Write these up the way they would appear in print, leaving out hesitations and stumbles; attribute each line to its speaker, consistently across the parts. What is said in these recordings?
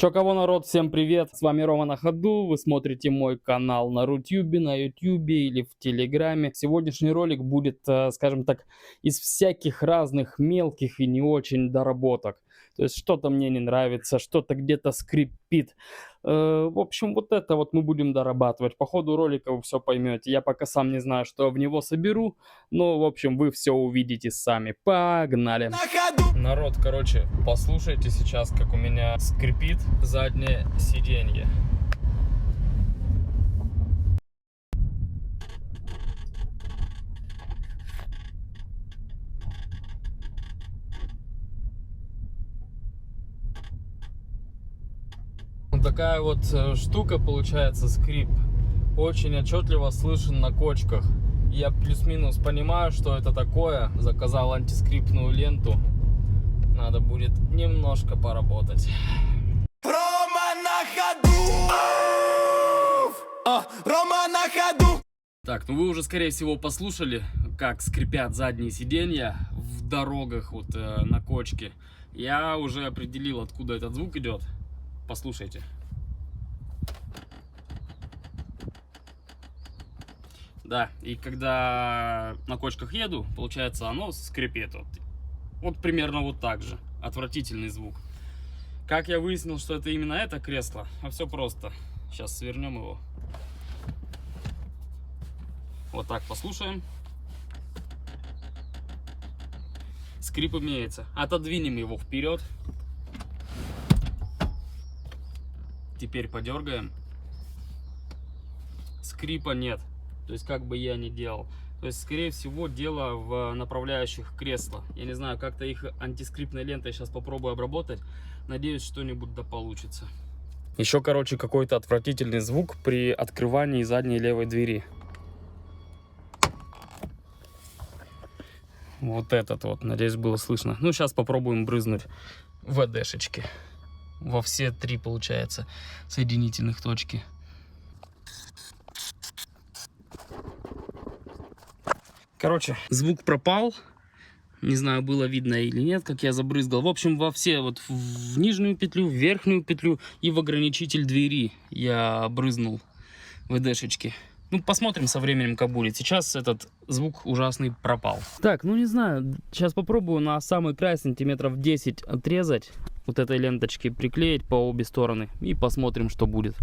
Speaker 1: Чё, кого, народ, всем привет, с вами Рома на ходу, вы смотрите мой канал на Рутюбе, на Ютубе или в Телеграме. Сегодняшний ролик будет, скажем так, из всяких разных мелких и не очень доработок. То есть что-то мне не нравится, что-то где-то скрипит. В общем, вот это вот мы будем дорабатывать. По ходу ролика вы все поймете. Я пока сам не знаю, что в него соберу, но, в общем, вы все увидите сами. Погнали! Народ, короче, послушайте сейчас, как у меня скрипит заднее сиденье. Вот такая вот штука получается, скрип. Очень отчетливо слышен на кочках. Я плюс-минус понимаю, что это такое. Заказал антискрипную ленту. Надо будет немножко поработать.
Speaker 2: Рома на ходу! Рома на ходу!
Speaker 1: Так, ну вы уже, скорее всего, послушали, как скрипят задние сиденья в дорогах вот на кочке. Я уже определил, откуда этот звук идет. Послушайте. Да, и когда на кочках еду, получается, оно скрипит. Вот примерно вот так же. Отвратительный звук. Как я выяснил, что это именно это кресло? А все просто. Сейчас свернем его. Вот так послушаем. Скрип имеется. Отодвинем его вперед. Теперь подергаем. Скрипа нет. То есть как бы я ни делал. То есть, скорее всего, дело в направляющих кресла. Я не знаю, как-то их антискрипной лентой сейчас попробую обработать. Надеюсь, что-нибудь да получится. Еще, короче, какой-то отвратительный звук при открывании задней левой двери. Вот этот вот, надеюсь, было слышно. Ну, сейчас попробуем брызнуть ВДшечки. Во все три, получается, соединительных точки. Короче, звук пропал. Не знаю, было видно или нет, как я забрызгал. В общем, во все, вот в нижнюю петлю, в верхнюю петлю и в ограничитель двери я брызнул ВДшечки. Ну, посмотрим со временем, как будет. Сейчас этот звук ужасный пропал. Так, ну не знаю, сейчас попробую на самый край сантиметров 10 отрезать. Вот этой ленточки приклеить по обе стороны. И посмотрим, что будет.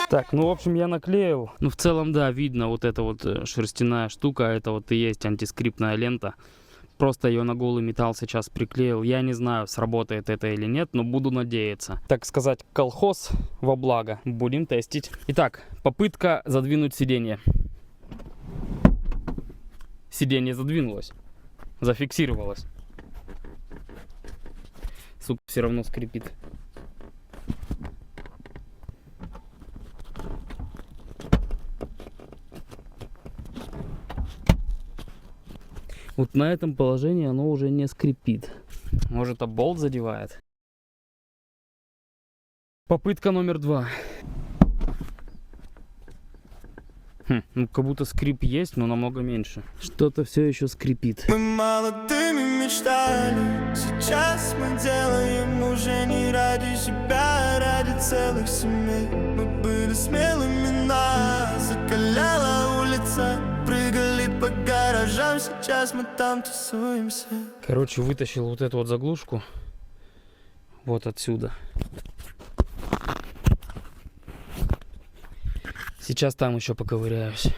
Speaker 1: Так, ну, в общем, я наклеил. Ну, в целом, да, видно вот эта вот шерстяная штука. Это вот и есть антискрипная лента. Просто ее на голый металл сейчас приклеил. Я не знаю, сработает это или нет, но буду надеяться. Так сказать, колхоз во благо. Будем тестить. Итак, попытка задвинуть сиденье. Сиденье задвинулось. Зафиксировалось. Сука, все равно скрипит. Вот на этом положении оно уже не скрипит. Может, а болт задевает? Попытка номер 2. Ну, как будто скрип есть, но намного меньше. Что-то все еще скрипит.
Speaker 2: Мы молодыми мечтали. Сейчас мы делаем уже не ради себя, а ради целых семей. Мы были смелыми, нас закаляла улица. Прыгали по гаражам, сейчас мы там тусуемся.
Speaker 1: Короче, вытащил вот эту вот заглушку. Вот отсюда. Сейчас там еще поковыряюсь.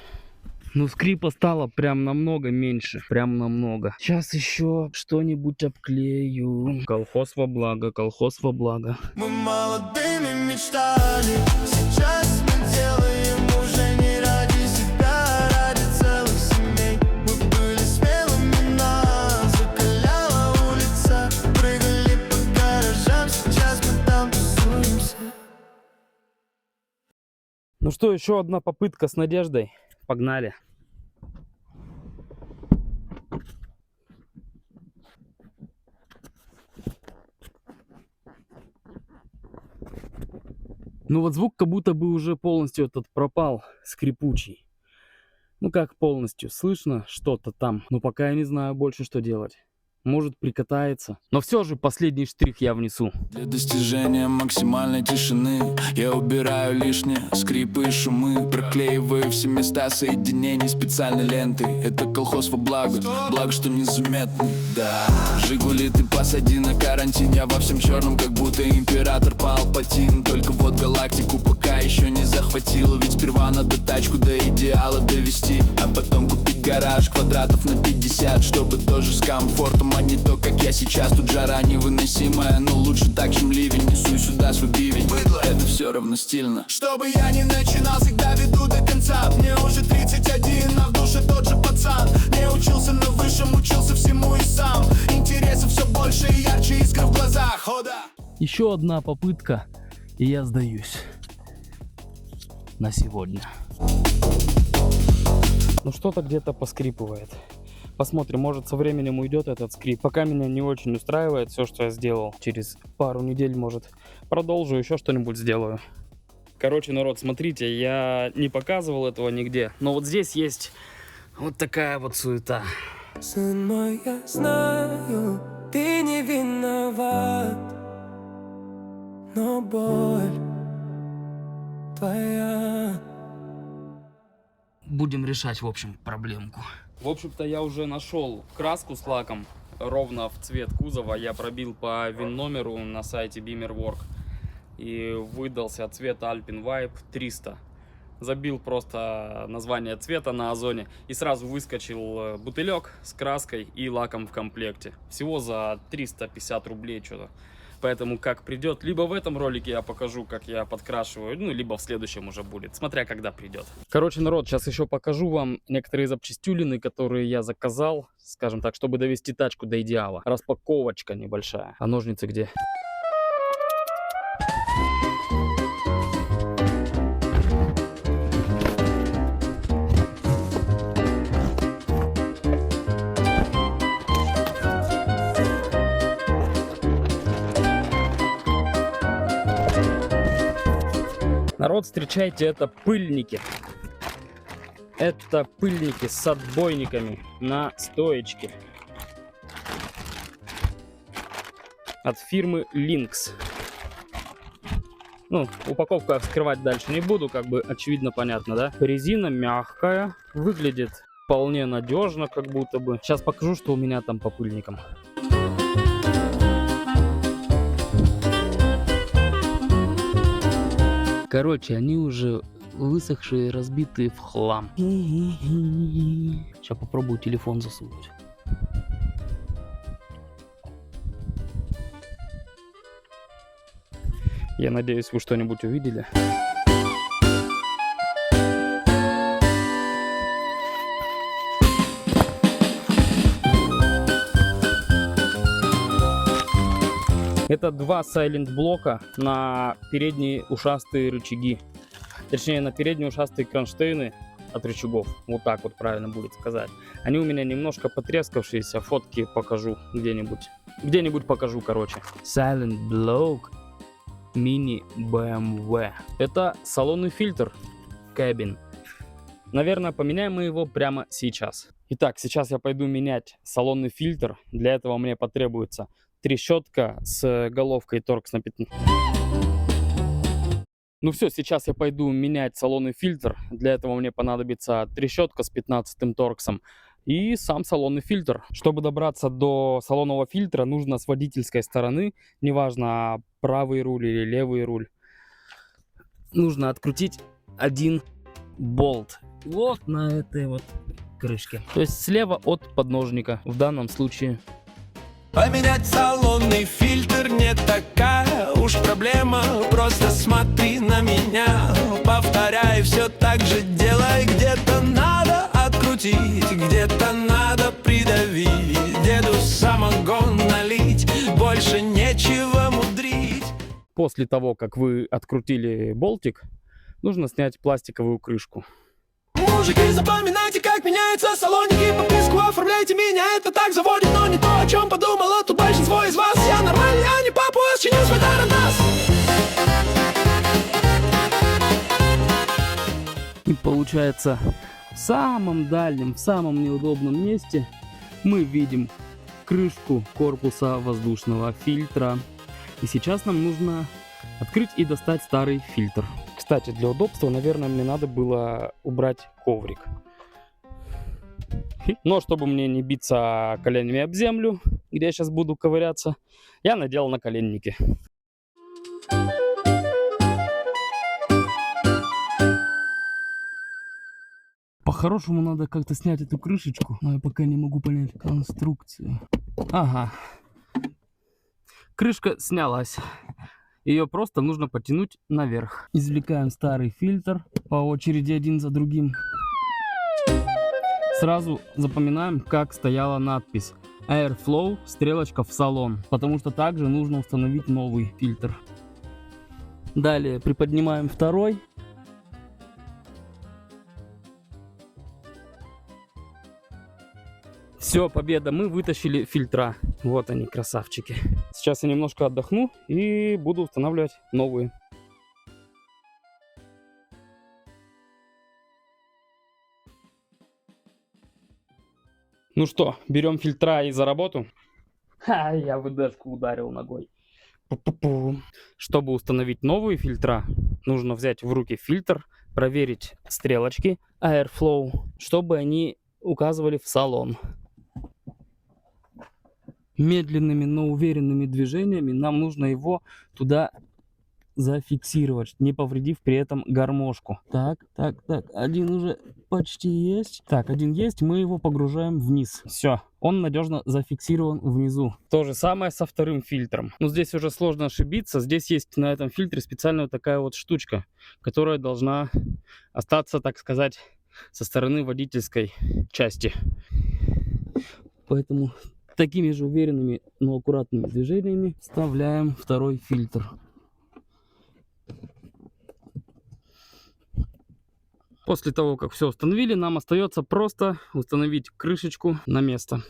Speaker 1: Ну, скрипа стало прям намного меньше. Прям намного. Сейчас еще что-нибудь обклею. Колхоз во благо, колхоз во благо.
Speaker 2: Мы молодыми мечтали. Сейчас мы делаем уже не ради себя, а ради целых семей. Мы были смелыми, нас закаляла улица. Прыгали по гаражам, сейчас мы там тусуемся.
Speaker 1: Ну что, еще одна попытка с надеждой. Погнали. Ну вот звук как будто бы уже полностью этот пропал, скрипучий. Ну как полностью, слышно что-то там, но пока я не знаю больше, что делать. Может прикатается. Но все же последний штрих я внесу.
Speaker 3: Для достижения максимальной тишины я убираю лишнее, скрипы и шумы. Проклеиваю все места соединений специальной лентой. Это колхоз во благо, благо, что незаметно. Да, Жигули ты посади на карантин. Я во всем черном, как будто император Палпатин. Только вот галактику пока еще не захватил. Ведь сперва надо тачку до идеала довести, а потом купить гараж квадратов на 50, чтобы тоже с комфортом, а не то, как я сейчас. Тут жара невыносимая, но лучше так, чем ливень. Несу сюда свой бивень, это все равно стильно.
Speaker 2: Чтобы я не начинал, всегда веду до конца. Мне уже 31, а в душе тот же пацан. Не учился на высшем, учился всему и сам. Интересов все больше и ярче искр в глазах. О, да.
Speaker 1: Еще одна попытка, и я сдаюсь. На сегодня. Ну что-то где-то поскрипывает. Посмотрим, может со временем уйдет этот скрип. Пока меня не очень устраивает все, что я сделал. Через пару недель, может, продолжу, еще что-нибудь сделаю. Короче, народ, смотрите, я не показывал этого нигде, но вот здесь есть вот такая вот суета.
Speaker 4: Сын мой, я знаю, ты не виноват, но боль твоя.
Speaker 1: Будем решать, в общем, проблемку. В общем-то, я уже нашел краску с лаком ровно в цвет кузова. Я пробил по ВИН-номеру на сайте BimmerWork и выдался цвет Alpine Vibe 300. Забил просто название цвета на Озоне и сразу выскочил бутылек с краской и лаком в комплекте. Всего за 350 рублей что-то. Поэтому как придет, либо в этом ролике я покажу, как я подкрашиваю, ну, либо в следующем уже будет, смотря когда придет. Короче, народ, сейчас еще покажу вам некоторые запчастюлины, которые я заказал, скажем так, чтобы довести тачку до идеала. Распаковочка небольшая. А ножницы где? Народ, встречайте, это пыльники. Это пыльники с отбойниками на стоечке. От фирмы Lynx. Ну, упаковку я вскрывать дальше не буду, как бы очевидно понятно, да? Резина мягкая, выглядит вполне надежно, как будто бы. Сейчас покажу, что у меня там по пыльникам. Короче, они уже высохшие, разбитые в хлам. Сейчас попробую телефон засунуть. Я надеюсь, вы что-нибудь увидели. Это два сайлент блока на передние ушастые рычаги. Точнее, на передние ушастые кронштейны от рычагов. Вот так вот правильно будет сказать. Они у меня немножко потрескавшиеся. Фотки покажу где-нибудь. Где-нибудь покажу, короче. Silent Block Mini BMW. Это салонный фильтр Cabin. Наверное, поменяем мы его прямо сейчас. Итак, сейчас я пойду менять салонный фильтр. Для этого мне потребуется трещотка с головкой торкс на 15. Ну все, сейчас я пойду менять салонный фильтр. Для этого мне понадобится трещотка с 15 торксом и сам салонный фильтр. Чтобы добраться до салонного фильтра, нужно с водительской стороны, неважно правый руль или левый руль, нужно открутить один болт. Вот на этой вот крышке. То есть слева от подножника в данном случае.
Speaker 4: Поменять салонный фильтр не такая уж проблема. Просто смотри на меня, повторяй, все так же делай. Где-то надо открутить, где-то надо придавить, деду самогон налить, больше нечего мудрить.
Speaker 1: После того, как вы открутили болтик, нужно снять пластиковую крышку.
Speaker 4: Мужики, запоминайте, как меняются салоники. Подписку оформляйте, меня это так заводит. Но не то, о чем подумала тут большинство из вас. Я нормальный, я не папу, чиню свой тарантас.
Speaker 1: И получается, в самом дальнем, в самом неудобном месте мы видим крышку корпуса воздушного фильтра. И сейчас нам нужно открыть и достать старый фильтр. Кстати, для удобства, наверное, мне надо было убрать коврик. Но чтобы мне не биться коленями об землю, где я сейчас буду ковыряться, я надел наколенники. По-хорошему надо как-то снять эту крышечку, но я пока не могу понять конструкцию. Ага. Крышка снялась. Ее просто нужно потянуть наверх. Извлекаем старый фильтр по очереди один за другим. Сразу запоминаем, как стояла надпись Airflow, стрелочка в салон, потому что также нужно установить новый фильтр. Далее приподнимаем второй. Все, победа, мы вытащили фильтра. Вот они, красавчики. Сейчас я немножко отдохну и буду устанавливать новые. Ну что, берем фильтра и за работу. Ха, я выдержку ударил ногой. Пу-пу-пу. Чтобы установить новые фильтра, нужно взять в руки фильтр, проверить стрелочки Airflow, чтобы они указывали в салон. Медленными, но уверенными движениями нам нужно его туда зафиксировать, не повредив при этом гармошку. Так, один уже почти есть. Так, один есть, мы его погружаем вниз. Все, он надежно зафиксирован внизу. То же самое со вторым фильтром. Но здесь уже сложно ошибиться. Здесь есть на этом фильтре специальная вот такая вот штучка, которая должна остаться, так сказать, со стороны водительской части. Поэтому такими же уверенными, но аккуратными движениями вставляем второй фильтр. После того, как все установили, нам остается просто установить крышечку на место.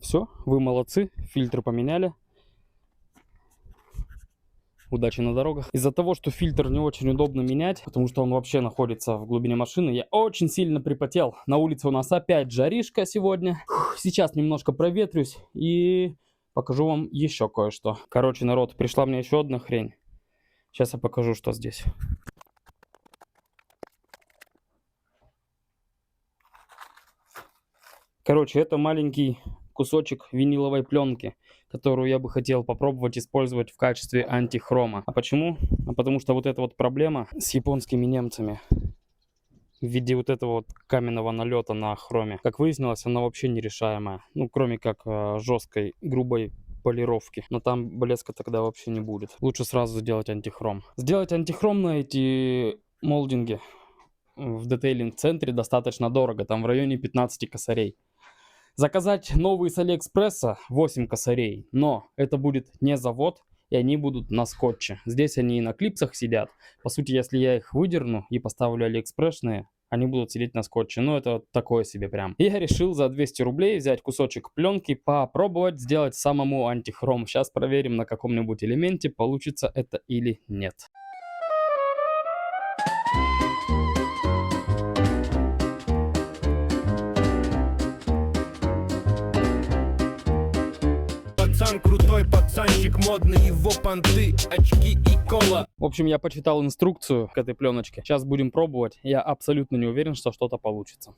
Speaker 1: Все, вы молодцы, фильтр поменяли. Удачи на дорогах. Из-за того, что фильтр не очень удобно менять, потому что он вообще находится в глубине машины, я очень сильно припотел. На улице у нас опять жаришка сегодня. Сейчас немножко проветрюсь и покажу вам еще кое-что. Короче, народ, пришла мне еще одна хрень. Сейчас я покажу, что здесь. Короче, это маленький кусочек виниловой пленки, которую я бы хотел попробовать использовать в качестве антихрома. А почему? А потому что вот эта вот проблема с японскими немцами в виде вот этого вот каменного налета на хроме. Как выяснилось, она вообще нерешаемая. Ну, кроме как жесткой, грубой полировки. Но там блеска тогда вообще не будет. Лучше сразу сделать антихром. Сделать антихром на эти молдинги в детейлинг-центре достаточно дорого. Там в районе 15 косарей. Заказать новые с Алиэкспресса 8 косарей, но это будет не завод, и они будут на скотче. Здесь они и на клипсах сидят. По сути, если я их выдерну и поставлю алиэкспрессные, они будут сидеть на скотче. Но это такое себе прям. И я решил за 200 рублей взять кусочек пленки, попробовать сделать самому антихром. Сейчас проверим на каком-нибудь элементе, получится это или нет.
Speaker 4: Пацан крутой, пацанчик модный, его понты, очки и кола.
Speaker 1: В общем, я почитал инструкцию к этой пленочке. Сейчас будем пробовать. Я абсолютно не уверен, что что-то получится.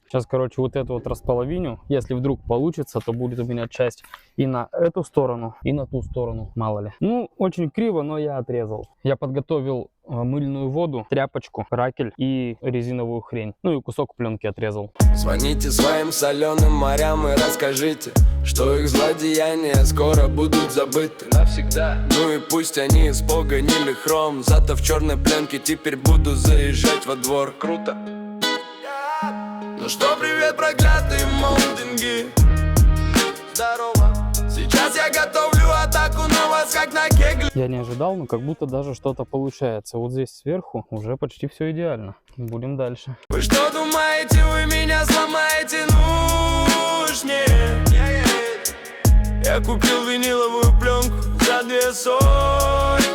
Speaker 1: Сейчас, короче, вот эту вот располовиню. Если вдруг получится, то будет у меня часть и на эту сторону, и на ту сторону, мало ли. Ну, очень криво, но я отрезал. Я подготовил мыльную воду, тряпочку, ракель и резиновую хрень. Ну и кусок пленки отрезал.
Speaker 3: Звоните своим соленым морям и расскажите, что их злодеяния скоро будут забыты навсегда. Ну и пусть они испоганили хром, зато в черной пленке теперь буду заезжать во двор. Круто. Ну что, привет, проклятые молдинги. Здорово. Сейчас я готовлю атаку на вас, как на кегле.
Speaker 1: Я не ожидал, но как будто даже что-то получается. Вот здесь сверху уже почти все идеально. Будем дальше.
Speaker 3: Вы что думаете, вы меня сломаете? Ну,
Speaker 2: Я купил виниловую пленку за 200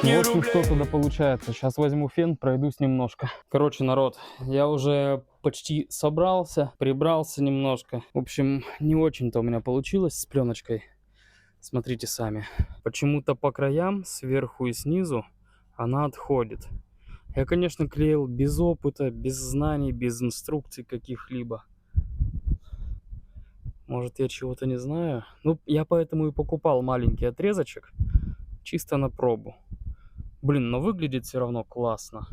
Speaker 1: Вот тут
Speaker 2: рублей.
Speaker 1: что туда получается. Сейчас возьму фен, пройдусь немножко. Короче, народ, я уже почти собрался, прибрался немножко. В общем, не очень-то у меня получилось с пленочкой. Смотрите сами. Почему-то по краям, сверху и снизу, она отходит. Я, конечно, клеил без опыта, без знаний, без инструкций каких-либо. Может, я чего-то не знаю. Ну, я поэтому и покупал маленький отрезочек. Чисто на пробу. Блин, но выглядит все равно классно.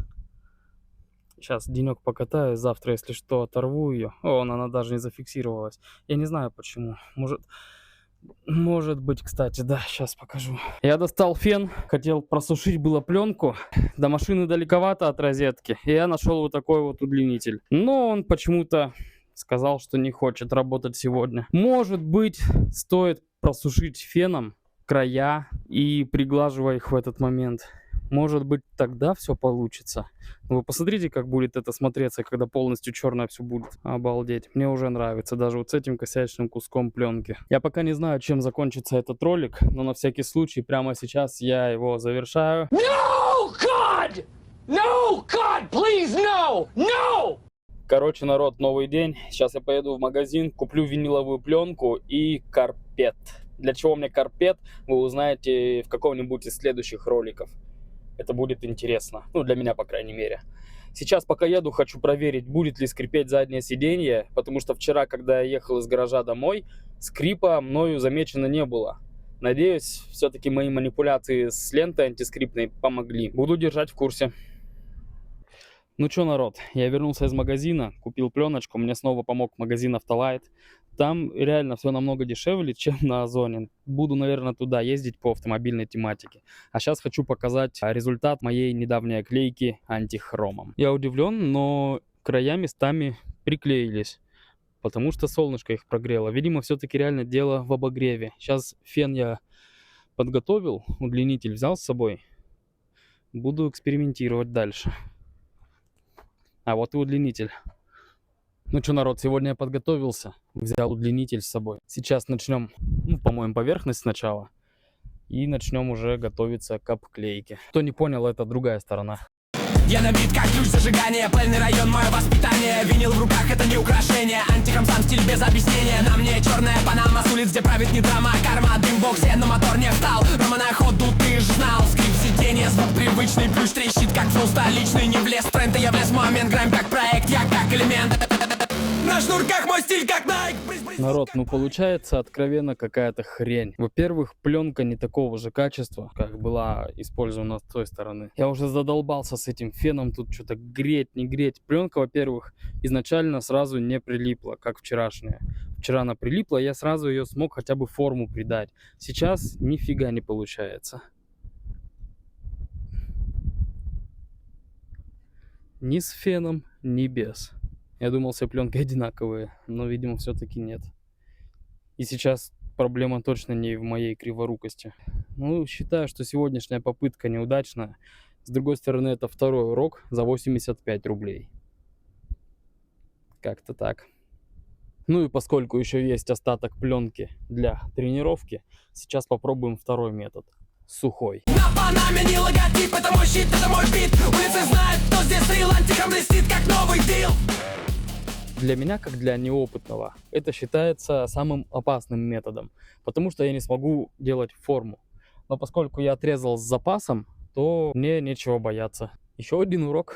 Speaker 1: Сейчас денек покатаю, завтра, если что, оторву ее. О, она даже не зафиксировалась. Я не знаю почему. Может быть, кстати, да, сейчас покажу. Я достал фен, хотел просушить было пленку. До машины далековато от розетки. И я нашел вот такой вот удлинитель. Но он почему-то сказал, что не хочет работать сегодня. Может быть, стоит просушить феном края и приглаживая их в этот момент. Может быть, тогда все получится. Вы посмотрите, как будет это смотреться, когда полностью черное все будет. Обалдеть. Мне уже нравится, даже вот с этим косячным куском пленки. Я пока не знаю, чем закончится этот ролик, но на всякий случай прямо сейчас я его завершаю.
Speaker 4: No, God! No, God, please, no! No!
Speaker 1: Короче, народ, новый день. Сейчас я поеду в магазин, куплю виниловую пленку и карпет. Для чего мне карпет, вы узнаете в каком-нибудь из следующих роликов. Это будет интересно. Ну, для меня, по крайней мере. Сейчас, пока еду, хочу проверить, будет ли скрипеть заднее сиденье. Потому что вчера, когда я ехал из гаража домой, скрипа мною замечено не было. Надеюсь, все-таки мои манипуляции с лентой антискрипной помогли. Буду держать в курсе. Ну что, народ, я вернулся из магазина, купил пленочку. Мне снова помог магазин Автолайт. Там реально все намного дешевле, чем на Озоне. Буду, наверное, туда ездить по автомобильной тематике. А сейчас хочу показать результат моей недавней оклейки антихромом. Я удивлен, но края местами приклеились, потому что солнышко их прогрело. Видимо, все-таки реально дело в обогреве. Сейчас фен я подготовил, удлинитель взял с собой. Буду экспериментировать дальше. А вот и удлинитель. Ну что, народ, сегодня я подготовился, взял удлинитель с собой. Сейчас начнем, помоем поверхность сначала и начнем уже готовиться к обклейке. Кто не понял, это другая сторона.
Speaker 4: Я на вид как ключ зажигания, пыльный район, мое воспитание. Винил в руках, это не украшение. Антихром сам стиль без объяснения. На мне черная панама с улиц, где правит не драма. Карма, дым в боксе, но мотор не встал. Рома на ходу, ты ж знал. Скрип сиденья, звук привычный. Плющ трещит, как флоу столичный. Не влез в тренд, я влез в момент. Грайм как проект, я как элемент. На шнурках мой стиль как Nike.
Speaker 1: Народ, получается откровенно какая-то хрень. Во-первых, пленка не такого же качества, как была использована с той стороны. Я уже задолбался с этим феном, тут что-то греть, не греть. Пленка, во-первых, изначально сразу не прилипла, как вчерашняя. Вчера она прилипла, я сразу ее смог хотя бы форму придать. Сейчас нифига не получается. Ни с феном, ни без. Я думал, все пленки одинаковые, но, видимо, все-таки нет. И сейчас проблема точно не в моей криворукости. Считаю, что сегодняшняя попытка неудачная. С другой стороны, это второй урок за 85 рублей. Как-то так. И поскольку еще есть остаток пленки для тренировки, сейчас попробуем второй метод. Сухой.
Speaker 4: На панаме не логотип, это мой щит, это мой бит. Улицы знают, кто здесь рил, антихром блестит, как новый дил.
Speaker 1: Для меня, как для неопытного, это считается самым опасным методом, потому что я не смогу делать форму. Но поскольку я отрезал с запасом, то мне нечего бояться. Еще один урок.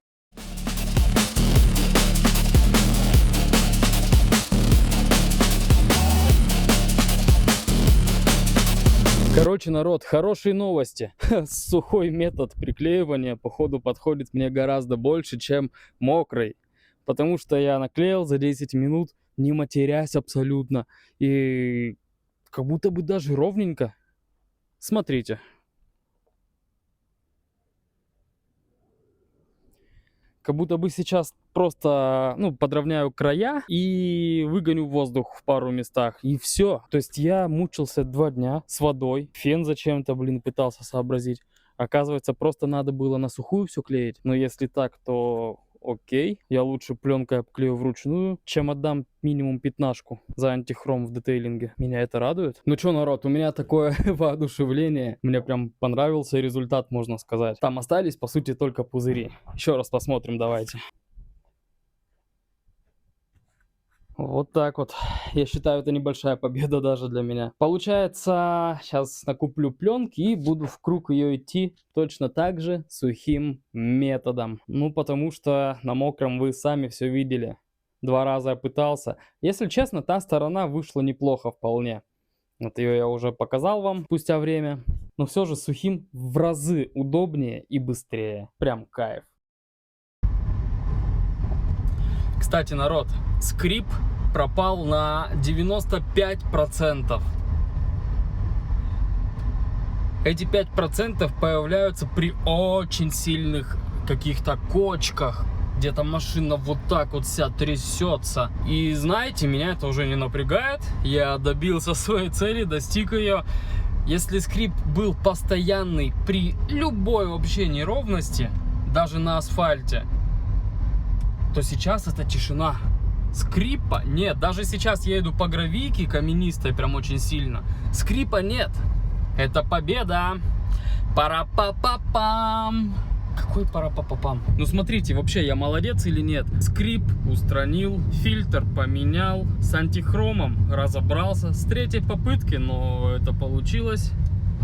Speaker 1: Короче, народ, хорошие новости. Сухой метод приклеивания, походу, подходит мне гораздо больше, чем мокрый. Потому что я наклеил за 10 минут, не матерясь абсолютно. И как будто бы даже ровненько. Смотрите. Как будто бы сейчас просто, подровняю края и выгоню воздух в пару местах. И все. То есть я мучился 2 дня с водой. Фен зачем-то, пытался сообразить. Оказывается, просто надо было на сухую все клеить. Но если так, то окей. Я лучше пленкой обклею вручную, чем отдам минимум 15 за антихром в детейлинге. Меня это радует. Ну чё, народ, у меня такое воодушевление. Мне прям понравился результат, можно сказать. Там остались, по сути, только пузыри. Еще раз посмотрим, давайте. Вот так вот. Я считаю, это небольшая победа даже для меня. Получается, сейчас накуплю пленки и буду в круг ее идти точно так же сухим методом. Ну, потому что на мокром вы сами все видели. 2 раза я пытался. Если честно, та сторона вышла неплохо вполне. Вот ее я уже показал вам спустя время. Но все же сухим в разы удобнее и быстрее. Прям кайф. Кстати, народ, скрип пропал на 95%. Эти 5% появляются при очень сильных каких-то кочках, где-то машина вот так вот вся трясется. И знаете, меня это уже не напрягает. Я добился своей цели, достиг ее. Если скрип был постоянный при любой вообще неровности, даже на асфальте, то сейчас это тишина. Скрипа нет. Даже сейчас я иду по гравийке каменистой прям очень сильно. Скрипа нет. Это победа. Пара-па-па-пам. Какой пара-па-па-пам? Ну смотрите, вообще я молодец или нет? Скрип устранил, фильтр поменял, с антихромом разобрался. С 3-й попытки, но это получилось.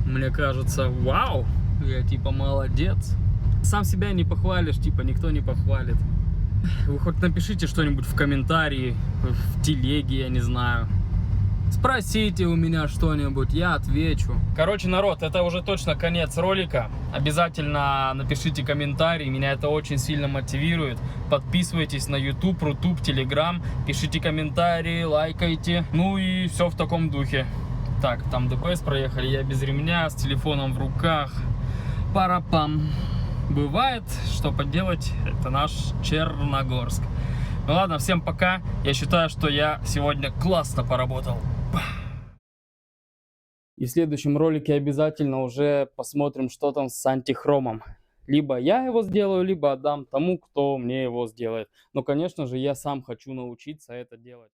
Speaker 1: Мне кажется, вау, я типа молодец. Сам себя не похвалишь, типа никто не похвалит. Вы хоть напишите что-нибудь в комментарии, в телеге, я не знаю. Спросите у меня что-нибудь, я отвечу. Короче, народ, это уже точно конец ролика. Обязательно напишите комментарий, меня это очень сильно мотивирует. Подписывайтесь на YouTube, Рутуб, Telegram, пишите комментарии, лайкайте. Ну и все в таком духе. Так, там ДПС проехали, я без ремня, с телефоном в руках. Пара-пам. Бывает, что поделать, это наш Черногорск. Ну ладно, всем пока. Я считаю, что я сегодня классно поработал. И в следующем ролике обязательно уже посмотрим, что там с антихромом. Либо я его сделаю, либо отдам тому, кто мне его сделает. Но, конечно же, я сам хочу научиться это делать.